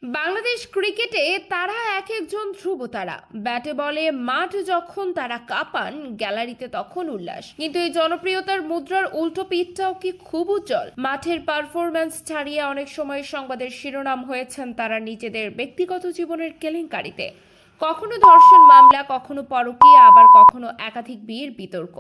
বাংলাদেশ ক্রিকেটে তারা এক একজন ধ্রুবতারা। ব্যাটে বলে মাঠ যখন তারা কাঁপান, গ্যালারিতে তখন উল্লাস। কিন্তু এই জনপ্রিয়তার মুদ্রার উল্টো পিঠটাও কি খুব উজ্জ্বল? মাঠের পারফরম্যান্স ছাড়িয়ে অনেক সময় সংবাদের শিরোনাম হয়েছেন তারা নিজেদের ব্যক্তিগত জীবনের কেলেঙ্কারিতে। কখনো ধর্ষণ মামলা, কখনো পরকীয়া, আবার কখনো একাধিক বিয়ের বিতর্ক।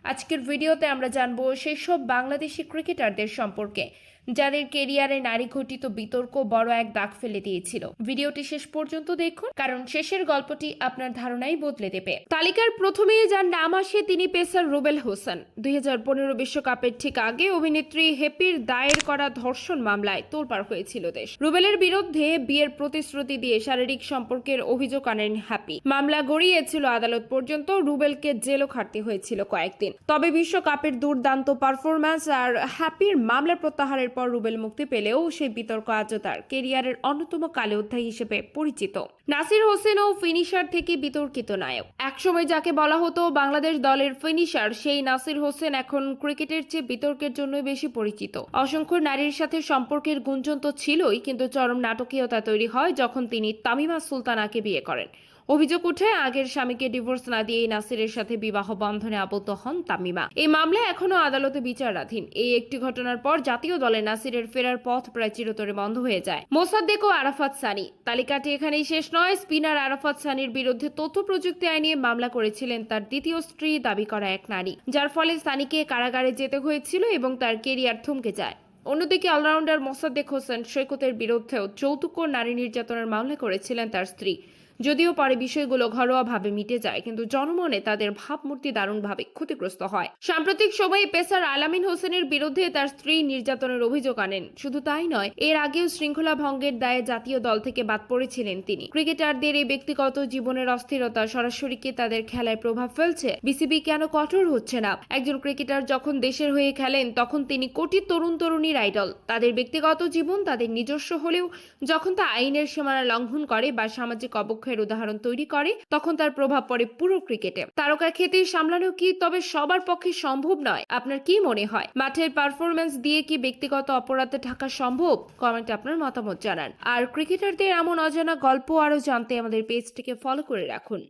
আজকের ভিডিওতে আমরা জানবো সেই সব বাংলাদেশি ক্রিকেটারদের সম্পর্কে যাদের কেরিয়ারে নারী ঘটিত বিতর্ক বড় এক দাগ ফেলে দিয়েছিল। ভিডিওটি শেষ পর্যন্ত দেখুন, কারণ শেষের গল্পটি আপনার ধারণাই বদলে দেবে। তালিকার প্রথমে যার নাম আসে তিনি পেসার রুবেল হোসেন। 2015 বিশ্বকাপের ঠিক আগে অভিনেত্রী হ্যাপির দায়ের করা ধর্ষণ মামলায় তোলপাড় হয়েছিল দেশ। রুবেলের বিরুদ্ধে বিয়ের প্রতিশ্রুতি দিয়ে শারীরিক সম্পর্কের অভিযোগ আনেন হ্যাপি। মামলা গড়িয়েছিল আদালত পর্যন্ত, রুবেলকে জেলও খাটতে হয়েছিল কয়েকদিন। তবে বিশ্বকাপের দুর্দান্ত পারফরম্যান্স আর হ্যাপির মামলা প্রত্যাহারের পর রুবেল মুক্তি পেলেও সেই বিতর্ক আজও তার কেরিয়ারের অন্যতম কালে অধ্যায় হিসেবে পরিচিত। নাসির হোসেনও ফিনিশার থেকে বিতর্কিত নায়ক। একসময় যাকে বলা হতো বাংলাদেশ দলের ফিনিশার, সেই নাসির হোসেন এখন ক্রিকেটের চেয়ে বিতর্কের জন্য বেশি পরিচিত। অসংখ্য নারীর সাথে সম্পর্কের গুঞ্জন তো ছিলই, কিন্তু চরম নাটকীয়তা তৈরি হয় যখন তিনি তামিমা সুলতানাকে বিয়ে করেন। অভিযোগ উঠে আগের স্বামীকে ডিভোর্স না দিয়ে নাসিরের সাথে বিবাহ বন্ধনে আবদ্ধ হন তামিমা। এই মামলা এখনো আদালতে বিচারাধীন। এই একটি ঘটনার পর জাতীয় দলে নাসিরের ফেরার পথ প্রায় চিরতরে বন্ধ হয়ে যায়। মোসাদ্দেক ও আরাফাত সানি। তালিকাটি এখানেই শেষ নয়। স্পিনার আরাফাত সানির বিরুদ্ধে তথ্য প্রযুক্তি আইনে মামলা করেছিলেন তার দ্বিতীয় স্ত্রী দাবি করা এক নারী, যার ফলে সানিকে কারাগারে যেতে হয়েছিল এবং তার কেরিয়ার থমকে যায়। অন্যদিকে অলরাউন্ডার মোসাদ্দেক হোসেন সৈকতের বিরুদ্ধেও যৌতুক ও নারী নির্যাতনের মামলা করেছিলেন তার স্ত্রী। যদিও পরে বিষয়গুলো ঘরোয়াভাবে মিটে যায়, কিন্তু জনমনে তাদের ভাবমূর্তি দারুণভাবে ক্ষতিগ্রস্ত হয়। সাম্প্রতিক সময়ে পেসার আলামিন হোসেনের বিরুদ্ধে তার স্ত্রী নির্যাতনের অভিযোগ আনেন। শুধু তাই নয়, এর আগেও শৃঙ্খলা ভঙ্গের দায়ে জাতীয় দল থেকে বাদ পড়েছিলেন তিনি। ক্রিকেটারদের এই ব্যক্তিগত জীবনের অস্থিরতা সরাসরি কি তাদের খেলায় প্রভাব ফেলছে? বিসিবি কেন কঠোর হচ্ছে না? একজন ক্রিকেটার যখন দেশের হয়ে খেলেন তখন তিনি কোটি তরুণ তরুণীর আইডল। তাদের ব্যক্তিগত জীবন তাদের নিজস্ব হলেও যখন তা আইনের সীমানা লঙ্ঘন করে বা সামাজিক অবক্ষয়ের উদাহরণ তৈরি করে, তখন তার প্রভাব পড়ে পুরো ক্রিকেটে। তারকার খ্যাতি সামলানো কি তবে সবার পক্ষে সম্ভব নয়? আপনার কি মনে হয়, মাঠের পারফরম্যান্স দিয়ে কি ব্যক্তিগত অপরাধে ঢাকা সম্ভব? কমেন্টে আপনার মতামত জানান। আর ক্রিকেটারদের এমন অজানা গল্প আরো জানতে আমাদের পেজটিকে ফলো করে রাখুন।